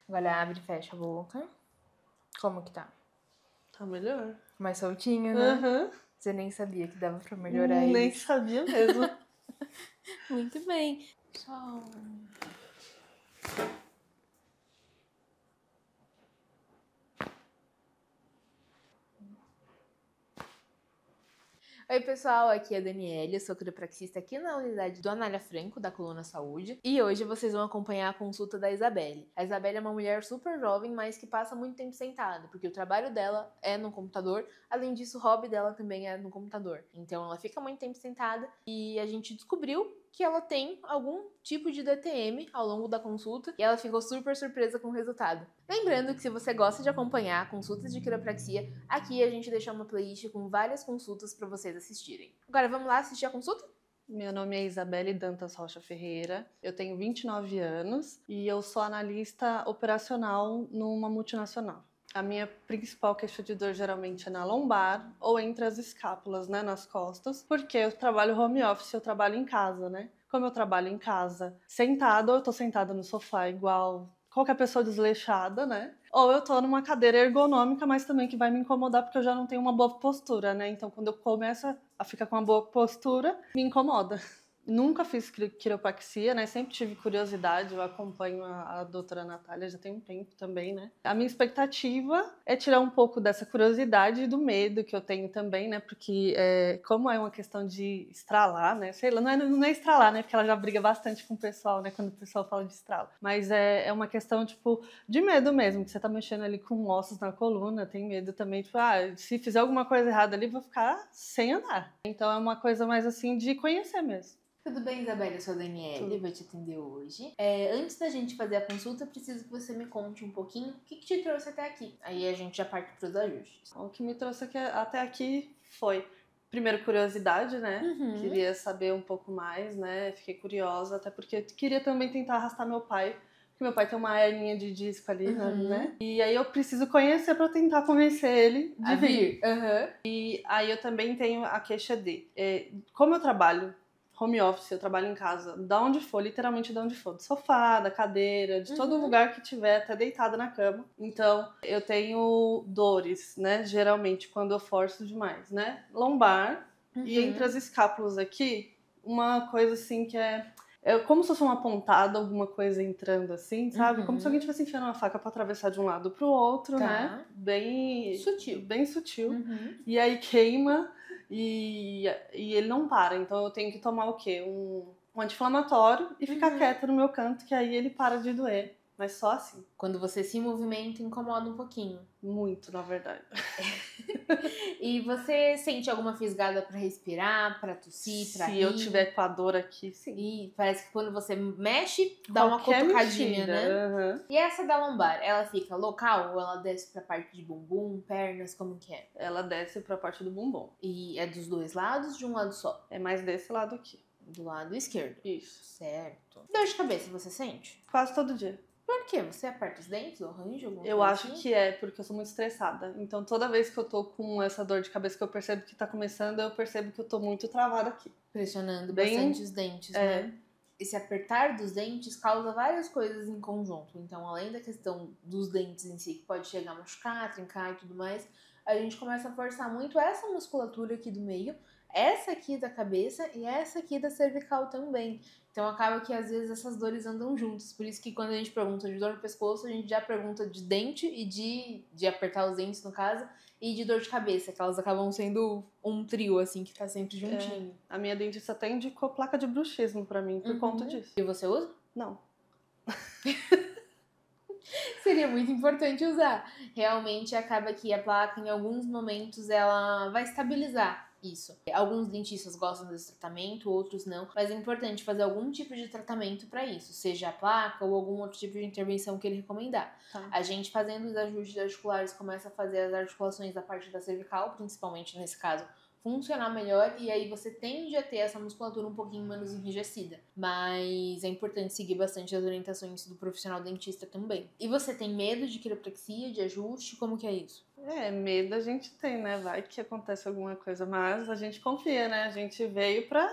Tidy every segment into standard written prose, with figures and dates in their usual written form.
Agora abre e fecha a boca. Como que tá? Tá melhor. Mais soltinho, né? Aham. Você nem sabia que dava pra melhorar Nem isso. sabia mesmo. Muito bem. Só... Oi, pessoal, aqui é a Daniela, eu sou quiropraxista aqui na unidade do Anália Franco, da Coluna Saúde, e hoje vocês vão acompanhar a consulta da Isabelle. A Isabelle é uma mulher super jovem, mas que passa muito tempo sentada, porque o trabalho dela é no computador, além disso o hobby dela também é no computador. Então ela fica muito tempo sentada e a gente descobriu que ela tem algum tipo de DTM ao longo da consulta e ela ficou super surpresa com o resultado. Lembrando que se você gosta de acompanhar consultas de quiropraxia, aqui a gente deixou uma playlist com várias consultas para vocês assistirem. Agora vamos lá assistir a consulta? Meu nome é Isabelle Dantas Rocha Ferreira, eu tenho 29 anos e eu sou analista operacional numa multinacional. A minha principal queixa de dor geralmente é na lombar ou entre as escápulas, né, nas costas, porque eu trabalho home office, eu trabalho em casa, né? Como eu trabalho em casa sentada, ou eu tô sentada no sofá igual qualquer pessoa desleixada, né? Ou eu tô numa cadeira ergonômica, mas também que vai me incomodar porque eu já não tenho uma boa postura, né? Então quando eu começo a ficar com uma boa postura, me incomoda. Nunca fiz quiropraxia, né? Sempre tive curiosidade, eu acompanho a doutora Natália já tem um tempo também, né? A minha expectativa é tirar um pouco dessa curiosidade e do medo que eu tenho também, né? Porque como é uma questão de estralar, né? Sei lá, não é estralar, né? Porque ela já briga bastante com o pessoal, né? Quando o pessoal fala de estralo. Mas é uma questão, tipo, de medo mesmo, que você tá mexendo ali com ossos na coluna, tem medo também, tipo, se fizer alguma coisa errada ali, vou ficar sem andar. Então é uma coisa mais assim de conhecer mesmo. Tudo bem, Isabelle? Eu sou a Daniela, vou te atender hoje. Antes da gente fazer a consulta, eu preciso que você me conte um pouquinho o que te trouxe até aqui. Aí a gente já parte para os ajustes. O que me trouxe até aqui foi, primeiro, curiosidade, né? Queria saber um pouco mais, né? Fiquei curiosa, até porque eu queria também tentar arrastar meu pai, porque meu pai tem uma hernia de disco ali, né? E aí eu preciso conhecer para tentar convencer ele de vir. E aí eu também tenho a queixa de, como eu trabalho home office, eu trabalho em casa, da onde for, literalmente da onde for, do sofá, da cadeira, de todo lugar que tiver, até deitada na cama. Então, eu tenho dores, né, geralmente, quando eu forço demais, né, lombar e entre as escápulas aqui, uma coisa assim que é como se fosse uma pontada, alguma coisa entrando assim, sabe? Como se alguém estivesse enfiando uma faca pra atravessar de um lado pro outro, né? Bem Sutil. Bem sutil. E aí queima e ele não para. Então eu tenho que tomar o quê? Um anti-inflamatório e ficar quieta no meu canto, que aí ele para de doer. Mas só assim. Quando você se movimenta, incomoda um pouquinho. Muito, na verdade. E você sente alguma fisgada pra respirar, pra tossir, pra rir? Se eu tiver com a dor aqui, sim. E parece que quando você mexe, dá uma cutucadinha, né? E essa da lombar, ela fica local ou ela desce pra parte de bumbum, pernas, como que é? Ela desce pra parte do bumbum. E é dos dois lados, de um lado só? É mais desse lado aqui. Do lado esquerdo. Isso. Certo. Dor de cabeça, você sente? Quase todo dia. Por quê? Você aperta os dentes ou arranja alguma coisa? Eu acho que é, porque eu sou muito estressada. Então, toda vez que eu tô com essa dor de cabeça que eu percebo que tá começando, eu percebo que eu tô muito travada aqui. Pressionando bastante os dentes, né? Esse apertar dos dentes causa várias coisas em conjunto. Então, além da questão dos dentes em si, que pode chegar a machucar, trincar e tudo mais, a gente começa a forçar muito essa musculatura aqui do meio, essa aqui da cabeça e essa aqui da cervical também. Então acaba que às vezes essas dores andam juntas. Por isso que quando a gente pergunta de dor no pescoço, a gente já pergunta de dente e de apertar os dentes, no caso, e de dor de cabeça, que elas acabam sendo um trio, assim, que tá sempre juntinho. A minha dentista até indicou placa de bruxismo pra mim por conta disso. E você usa? Não. Seria muito importante usar. Realmente acaba que a placa, em alguns momentos, ela vai estabilizar isso. Alguns dentistas gostam desse tratamento, outros não, mas é importante fazer algum tipo de tratamento para isso, seja a placa ou algum outro tipo de intervenção que ele recomendar. A gente, fazendo os ajustes articulares, começa a fazer as articulações da parte da cervical, principalmente nesse caso, funcionar melhor, e aí você tende a ter essa musculatura um pouquinho menos enrijecida. Mas é importante seguir bastante as orientações do profissional dentista também. E você tem medo de quiropraxia, de ajuste? Como que é isso? Medo a gente tem, né? Vai que acontece alguma coisa, mas a gente confia, né? A gente veio pra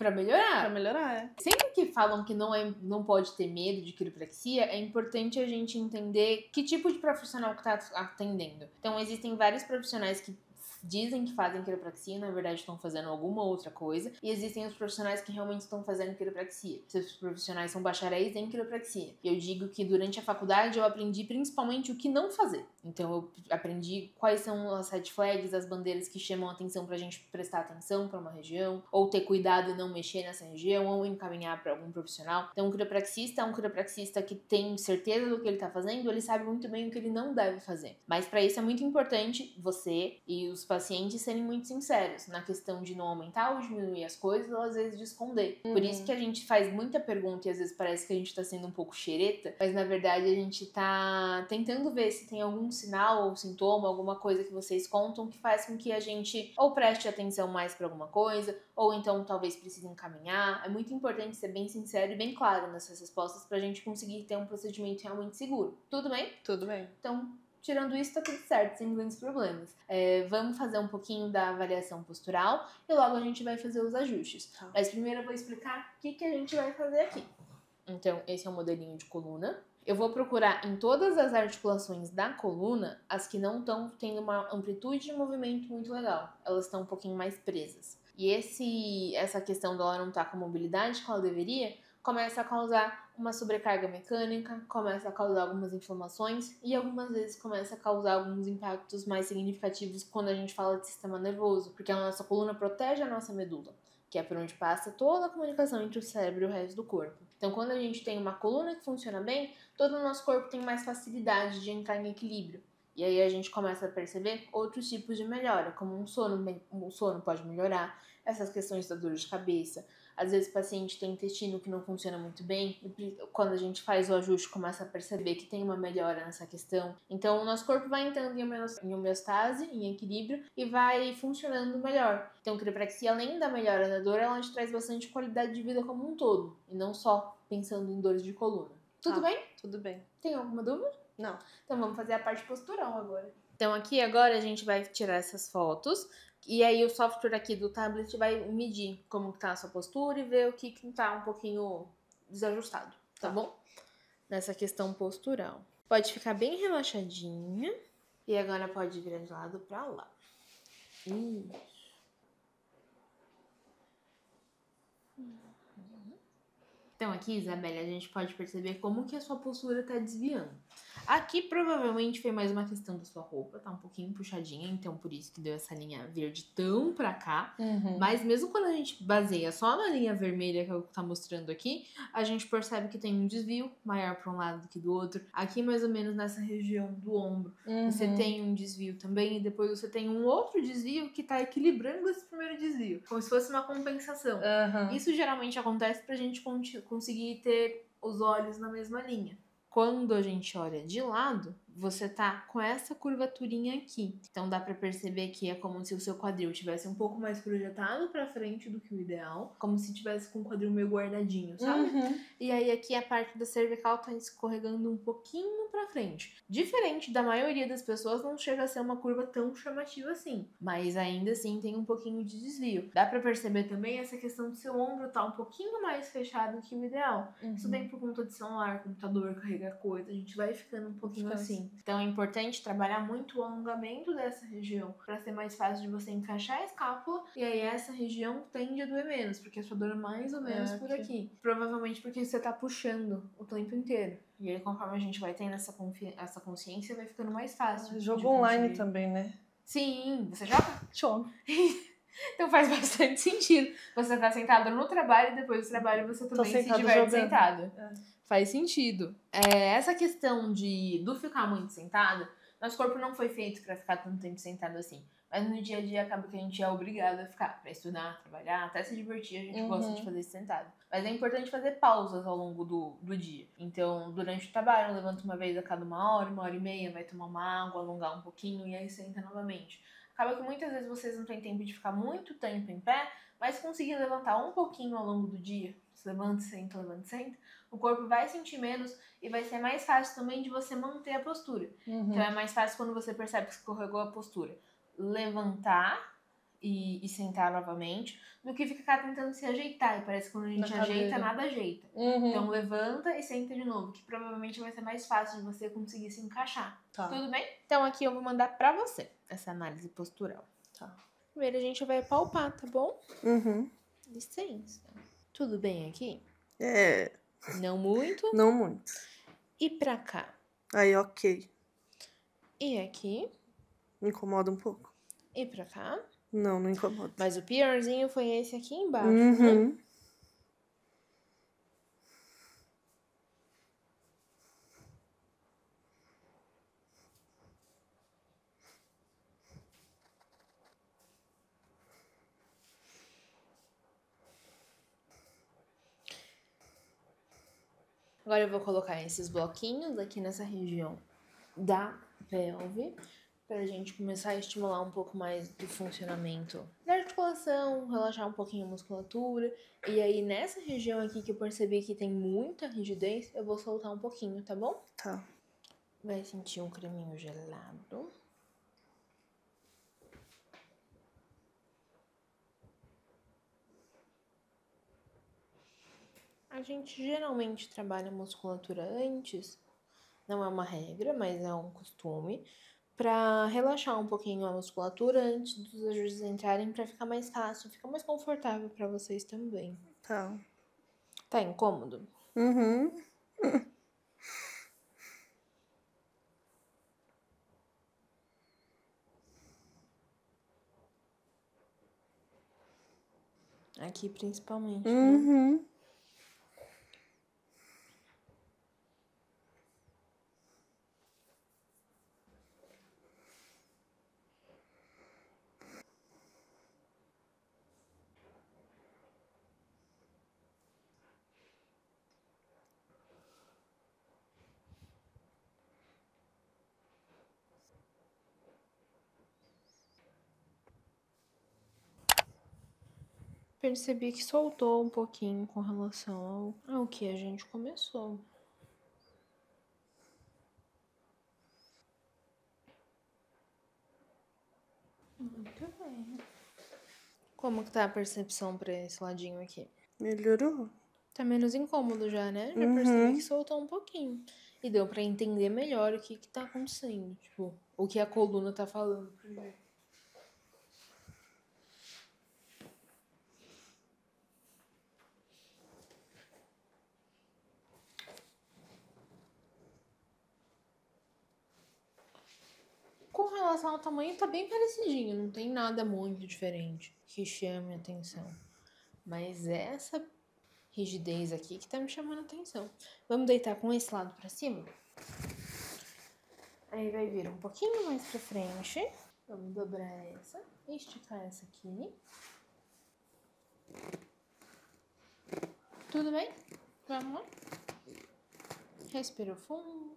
Pra melhorar. Pra melhorar, é. Sempre que falam que não pode ter medo de quiropraxia, é importante a gente entender que tipo de profissional que tá atendendo. Então, existem vários profissionais que dizem que fazem quiropraxia, na verdade estão fazendo alguma outra coisa, e existem os profissionais que realmente estão fazendo quiropraxia. Esses profissionais são bacharéis em quiropraxia. E eu digo que durante a faculdade eu aprendi principalmente o que não fazer. Então eu aprendi quais são as red flags, as bandeiras que chamam a atenção pra gente prestar atenção pra uma região, ou ter cuidado e não mexer nessa região, ou encaminhar pra algum profissional. Então um quiropraxista que tem certeza do que ele tá fazendo, ele sabe muito bem o que ele não deve fazer. Mas pra isso é muito importante você e os pacientes serem muito sinceros na questão de não aumentar ou diminuir as coisas, ou às vezes de esconder. Por isso que a gente faz muita pergunta e às vezes parece que a gente tá sendo um pouco xereta, mas na verdade a gente tá tentando ver se tem algum sinal ou sintoma, alguma coisa que vocês contam que faz com que a gente ou preste atenção mais pra alguma coisa, ou então talvez precise encaminhar. É muito importante ser bem sincero e bem claro nessas respostas pra gente conseguir ter um procedimento realmente seguro. Tudo bem? Tudo bem. Então, tirando isso, tá tudo certo, sem grandes problemas. Vamos fazer um pouquinho da avaliação postural e logo a gente vai fazer os ajustes. Mas primeiro eu vou explicar o que a gente vai fazer aqui. Então, esse é o modelinho de coluna. Eu vou procurar em todas as articulações da coluna as que não estão tendo uma amplitude de movimento muito legal. Elas estão um pouquinho mais presas. E essa questão dela não estar com a mobilidade que ela deveria começa a causar uma sobrecarga mecânica, começa a causar algumas inflamações e algumas vezes começa a causar alguns impactos mais significativos quando a gente fala de sistema nervoso, porque a nossa coluna protege a nossa medula, que é por onde passa toda a comunicação entre o cérebro e o resto do corpo. Então, quando a gente tem uma coluna que funciona bem, todo o nosso corpo tem mais facilidade de entrar em equilíbrio. E aí a gente começa a perceber outros tipos de melhora, como o sono pode melhorar, essas questões da dor de cabeça. Às vezes o paciente tem intestino que não funciona muito bem, e quando a gente faz o ajuste, começa a perceber que tem uma melhora nessa questão. Então, o nosso corpo vai entrando em homeostase, em equilíbrio, e vai funcionando melhor. Então, a quiropraxia, além da melhora da dor, ela te traz bastante qualidade de vida como um todo, e não só pensando em dores de coluna. Tudo bem? Tudo bem. Tem alguma dúvida? Não. Então, vamos fazer a parte postural agora. Então, aqui agora a gente vai tirar essas fotos. E aí o software aqui do tablet vai medir como tá a sua postura e ver o que tá um pouquinho desajustado, tá bom? Nessa questão postural. Pode ficar bem relaxadinha. E agora pode virar de lado pra lá. Então aqui, Isabelle, a gente pode perceber como que a sua postura tá desviando. Aqui provavelmente foi mais uma questão da sua roupa, tá um pouquinho puxadinha, então por isso que deu essa linha verde tão pra cá. Mas mesmo quando a gente baseia só na linha vermelha que é o que tá mostrando aqui, a gente percebe que tem um desvio maior pra um lado do que do outro. Aqui mais ou menos nessa região do ombro, você tem um desvio também e depois você tem um outro desvio que tá equilibrando esse primeiro desvio, como se fosse uma compensação. Isso geralmente acontece pra gente conseguir ter os olhos na mesma linha. Quando a gente olha de lado, você tá com essa curvaturinha aqui. Então dá pra perceber que é como se o seu quadril tivesse um pouco mais projetado pra frente do que o ideal, como se tivesse com o quadril meio guardadinho, sabe? E aí aqui a parte da cervical tá escorregando um pouquinho pra frente. Diferente da maioria das pessoas, não chega a ser uma curva tão chamativa assim, mas ainda assim tem um pouquinho de desvio. Dá pra perceber também essa questão do seu ombro tá um pouquinho mais fechado que o ideal. Isso vem por conta de celular, computador, carregar coisa, a gente vai ficando um pouquinho assim. Então é importante trabalhar muito o alongamento dessa região para ser mais fácil de você encaixar a escápula e aí essa região tende a doer menos, porque a sua dor é mais ou menos por aqui. Provavelmente porque você tá puxando o tempo inteiro. E aí conforme a gente vai tendo essa consciência, vai ficando mais fácil. Jogo online também, né? Sim, você joga? Jogo. Então faz bastante sentido. Você tá sentado no trabalho e depois do trabalho você também se diverte sentado. Faz sentido. Essa questão do ficar muito sentado, nosso corpo não foi feito pra ficar tanto tempo sentado assim. Mas no dia a dia acaba que a gente é obrigado a ficar pra estudar, trabalhar, até se divertir, a gente gosta de fazer isso sentado. Mas é importante fazer pausas ao longo do dia. Então, durante o trabalho, levanta uma vez a cada 1 hora, 1 hora e meia, vai tomar uma água, alongar um pouquinho e aí senta novamente. Acaba que muitas vezes vocês não têm tempo de ficar muito tempo em pé, mas conseguir levantar um pouquinho ao longo do dia, se levanta, senta, o corpo vai sentir menos e vai ser mais fácil também de você manter a postura. Então é mais fácil quando você percebe que escorregou a postura. Levantar e sentar novamente, do que ficar tentando se ajeitar. E parece que quando a gente ajeita, nada ajeita. Então levanta e senta de novo, que provavelmente vai ser mais fácil de você conseguir se encaixar. Tá. Tudo bem? Então aqui eu vou mandar pra você essa análise postural. Tá. Primeiro a gente vai palpar, tá bom? Uhum. Licença. Tudo bem aqui? É. Não muito? Não muito. E pra cá? Aí, ok. E aqui? Incomoda um pouco. E pra cá? Não, não incomoda. Mas o piorzinho foi esse aqui embaixo, né? Agora eu vou colocar esses bloquinhos aqui nessa região da pelve, pra gente começar a estimular um pouco mais do funcionamento da articulação, relaxar um pouquinho a musculatura. E aí nessa região aqui que eu percebi que tem muita rigidez, eu vou soltar um pouquinho, tá bom? Tá. Vai sentir um creminho gelado. A gente geralmente trabalha a musculatura antes, não é uma regra, mas é um costume, pra relaxar um pouquinho a musculatura antes dos ajustes entrarem, pra ficar mais fácil, ficar mais confortável pra vocês também. Tá. Tá incômodo? Uhum. Aqui principalmente, né? Uhum. Percebi que soltou um pouquinho com relação ao que a gente começou. Muito bem. Como que tá a percepção pra esse ladinho aqui? Melhorou? Tá menos incômodo já, né? Já percebi que soltou um pouquinho. E deu pra entender melhor o que que tá acontecendo. Tipo, o que a coluna tá falando pra gente. Com relação ao tamanho, tá bem parecidinho. Não tem nada muito diferente que chame a atenção. Mas essa rigidez aqui que tá me chamando a atenção. Vamos deitar com esse lado pra cima? Aí vai vir um pouquinho mais pra frente. Vamos dobrar essa. Esticar essa aqui. Tudo bem? Vamos lá? Respira fundo.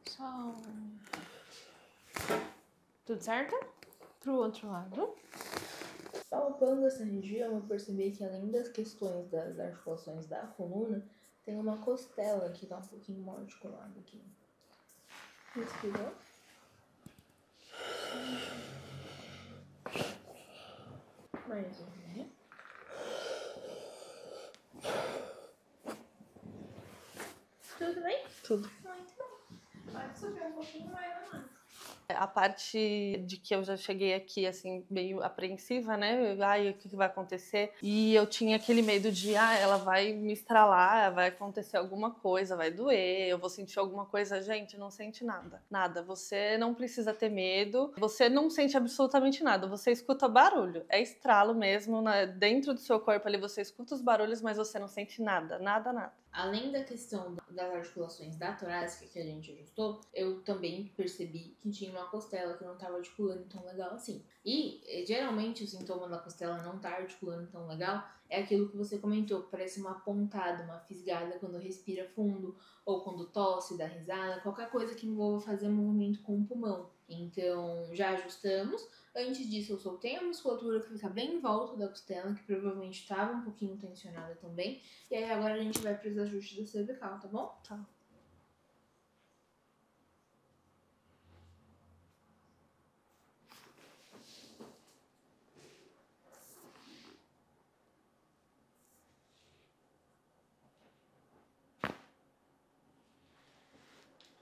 Solta. Tudo certo? Pro outro lado. Palpando essa região, eu percebi que além das questões das articulações da coluna, tem uma costela que tá um pouquinho mal articulada aqui. Respirou. Mais um, né? Tudo bem? Tudo. Muito bem. Pode subir um pouquinho mais a mais. A parte de que eu já cheguei aqui, assim, meio apreensiva, né? Ai, o que vai acontecer? E eu tinha aquele medo de, ela vai me estralar, vai acontecer alguma coisa, vai doer, eu vou sentir alguma coisa. Gente, não sente nada. Nada. Você não precisa ter medo. Você não sente absolutamente nada. Você escuta barulho. É estralo mesmo. Dentro do seu corpo ali, você escuta os barulhos, mas você não sente nada. Nada, nada. Além da questão das articulações da torácica que a gente ajustou, eu também percebi que tinha uma costela que não estava articulando tão legal assim. E geralmente o sintoma da costela não estar articulando tão legal é aquilo que você comentou, que parece uma pontada, uma fisgada quando respira fundo, ou quando tosse, dá risada, qualquer coisa que envolva fazer movimento com o pulmão. Então já ajustamos. Antes disso, eu soltei a musculatura que fica bem em volta da costela, que provavelmente estava um pouquinho tensionada também. E aí agora a gente vai para os ajustes da cervical, tá bom? Tá.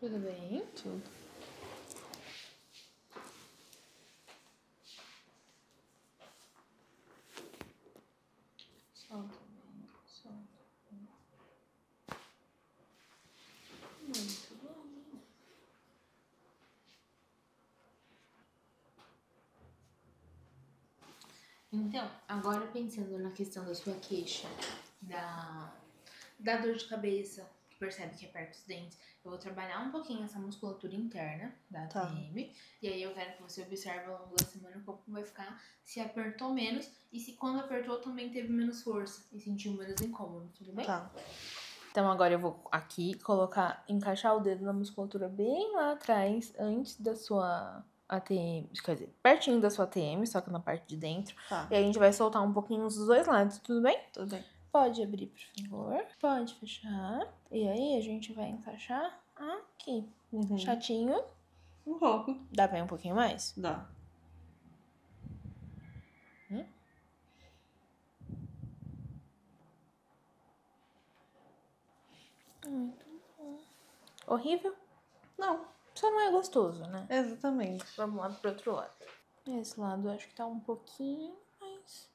Tudo bem? Tudo. Solta bem, solta bem. Muito bom. Então, agora pensando na questão da sua queixa, da dor de cabeça, que percebe que aperta os dentes, eu vou trabalhar um pouquinho essa musculatura interna da Tá. ATM, e aí eu quero que você observe ao longo da semana como vai ficar, se apertou menos e se quando apertou também teve menos força e sentiu menos incômodo, tudo bem? Tá. Então agora eu vou aqui encaixar o dedo na musculatura bem lá atrás, antes da sua ATM, quer dizer, pertinho da sua ATM, só que na parte de dentro. Tá. E aí a gente vai soltar um pouquinho os dois lados, tudo bem? Tudo bem. Pode abrir, por favor. Pode fechar. E aí a gente vai encaixar aqui. Chatinho. Um pouco. Dá pra ir um pouquinho mais? Dá. Muito bom. Horrível? Não. Só não é gostoso, né? Exatamente. Vamos lá pro outro lado. Esse lado eu acho que tá um pouquinho mais.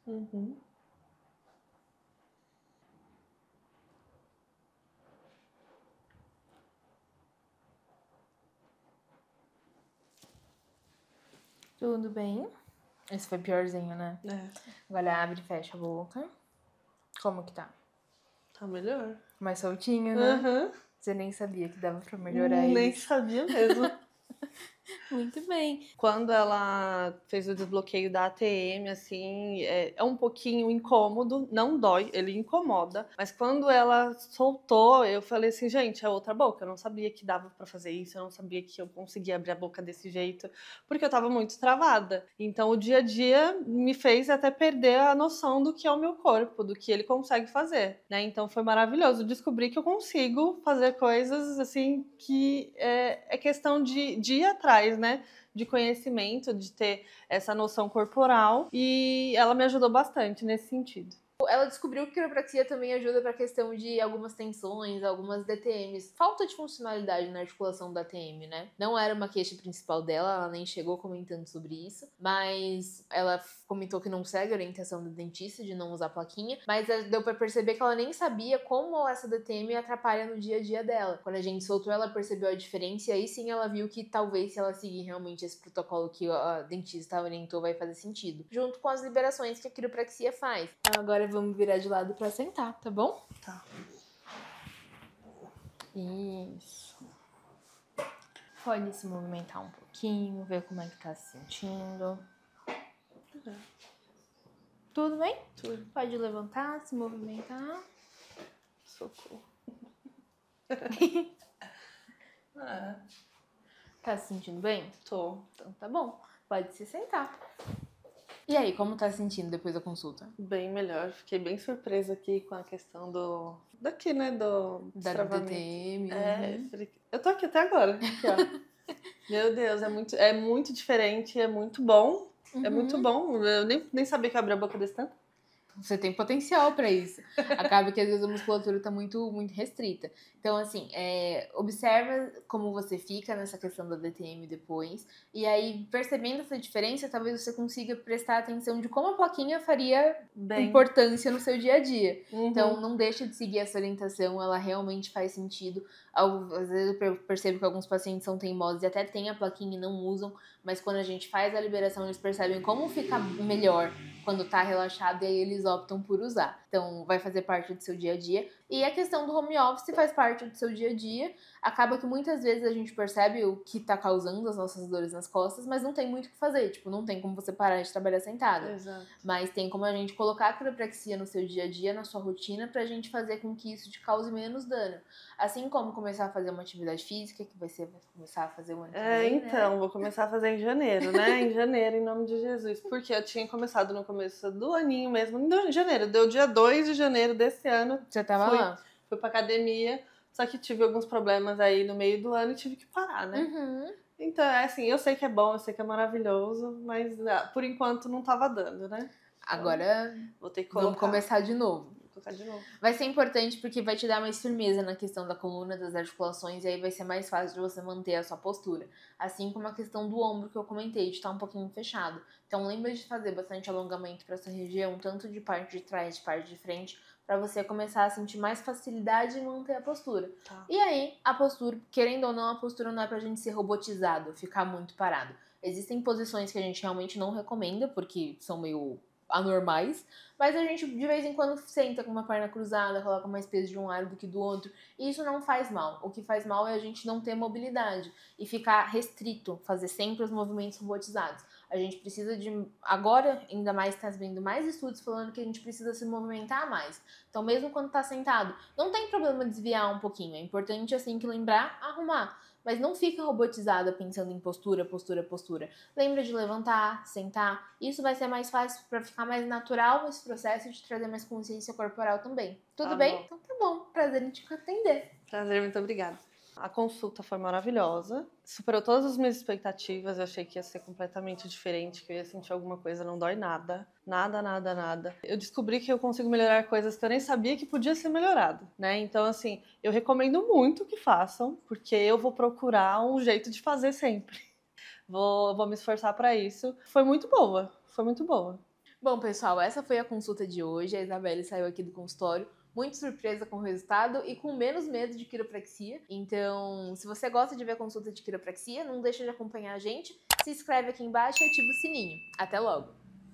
Tudo bem. Esse foi piorzinho, né? É. Agora abre e fecha a boca. Como que tá? Tá melhor. Mais soltinho, né? Aham. Você nem sabia que dava pra melhorar Nem isso. sabia mesmo. Muito bem. Quando ela fez o desbloqueio da ATM, assim, é um pouquinho incômodo, não dói, ele incomoda. Mas quando ela soltou, eu falei assim, gente, é outra boca. Eu não sabia que dava pra fazer isso, eu não sabia que eu conseguia abrir a boca desse jeito, porque eu tava muito travada. Então o dia a dia me fez até perder a noção do que é o meu corpo, do que ele consegue fazer, né? Então foi maravilhoso. Descobri que eu consigo fazer coisas, assim, que é questão de ir atrás, né? De conhecimento, de ter essa noção corporal, e ela me ajudou bastante nesse sentido. Ela descobriu que quiropraxia também ajuda para a questão de algumas tensões, algumas DTMs. Falta de funcionalidade na articulação da TM, né? Não era uma queixa principal dela, ela nem chegou comentando sobre isso. Mas ela comentou que não segue a orientação do dentista de não usar plaquinha. Mas deu para perceber que ela nem sabia como essa DTM atrapalha no dia a dia dela. Quando a gente soltou, ela percebeu a diferença e aí sim ela viu que talvez se ela seguir realmente esse protocolo que a dentista orientou vai fazer sentido. Junto com as liberações que a quiropraxia faz. Agora vamos virar de lado pra sentar, tá bom? Tá. Isso. Pode se movimentar um pouquinho, ver como é que tá se sentindo. Tudo bem? Tudo. Pode levantar, se movimentar. Socorro. Tá se sentindo bem? Tô. Então tá bom. Pode se sentar. E aí, como tá se sentindo depois da consulta? Bem melhor. Fiquei bem surpresa aqui com a questão daqui, né? Do Da destravamento. DTM. Eu tô aqui até agora. Aqui, ó. Meu Deus, é muito diferente, é muito bom. É muito bom. Eu nem sabia que eu abria a boca desse tanto. Você tem potencial pra isso. Acaba que às vezes a musculatura tá muito, muito restrita. Então, assim, observa como você fica nessa questão da DTM depois. E aí, percebendo essa diferença, talvez você consiga prestar atenção de como a plaquinha faria importância no seu dia a dia. Então, não deixa de seguir essa orientação, ela realmente faz sentido. Às vezes eu percebo que alguns pacientes são teimosos e até têm a plaquinha e não usam, mas quando a gente faz a liberação, eles percebem como fica melhor quando tá relaxado e aí eles optam por usar. Então, vai fazer parte do seu dia a dia. E a questão do home office faz parte do seu dia a dia. Acaba que muitas vezes a gente percebe o que tá causando as nossas dores nas costas, mas não tem muito o que fazer. Tipo, não tem como você parar de trabalhar sentada. Exato. Mas tem como a gente colocar a quiropraxia no seu dia a dia, na sua rotina, pra gente fazer com que isso te cause menos dano. Assim como começar a fazer uma atividade física, que vai começar a fazer o ano que vem, então, né? vou começar a fazer em janeiro, né? Em janeiro, em nome de Jesus. Porque eu tinha começado no começo do aninho mesmo, em janeiro. Deu dia 2 de janeiro desse ano. Você tava lá? Fui pra academia, só que tive alguns problemas aí no meio do ano e tive que parar, né? Então, assim, eu sei que é bom, eu sei que é maravilhoso, mas por enquanto não tava dando, né? Agora Vou ter que colocar. vamos começar de novo. colocar de novo. Vai ser importante porque vai te dar mais firmeza na questão da coluna, das articulações, e aí vai ser mais fácil de você manter a sua postura. Assim como a questão do ombro que eu comentei, de estar um pouquinho fechado. Então lembra de fazer bastante alongamento para essa região, tanto de parte de trás, de parte de frente, para você começar a sentir mais facilidade em manter a postura. Tá. E aí, a postura, querendo ou não, a postura não é pra gente ser robotizado, ficar muito parado. Existem posições que a gente realmente não recomenda, porque são meio anormais, mas a gente de vez em quando senta com uma perna cruzada, coloca mais peso de um lado do que do outro, e isso não faz mal. O que faz mal é a gente não ter mobilidade e ficar restrito, fazer sempre os movimentos robotizados. A gente precisa de, agora ainda mais está vendo mais estudos falando que a gente precisa se movimentar mais. Então mesmo quando tá sentado, não tem problema desviar um pouquinho, é importante assim que lembrar, arrumar. Mas não fica robotizada pensando em postura, postura, postura. Lembra de levantar, sentar. Isso vai ser mais fácil para ficar mais natural esse processo de trazer mais consciência corporal também. Tudo bem? Bom. Então tá bom. Prazer em te atender. Prazer, muito obrigada. A consulta foi maravilhosa, superou todas as minhas expectativas, eu achei que ia ser completamente diferente, que eu ia sentir alguma coisa, não dói nada, nada, nada, nada. Eu descobri que eu consigo melhorar coisas que eu nem sabia que podia ser melhorado, né? Então, assim, eu recomendo muito que façam, porque eu vou procurar um jeito de fazer sempre. Vou me esforçar para isso. Foi muito boa, foi muito boa. Bom, pessoal, essa foi a consulta de hoje. A Isabelle saiu aqui do consultório muito surpresa com o resultado e com menos medo de quiropraxia. Então, se você gosta de ver a consulta de quiropraxia, não deixa de acompanhar a gente. Se inscreve aqui embaixo e ativa o sininho. Até logo!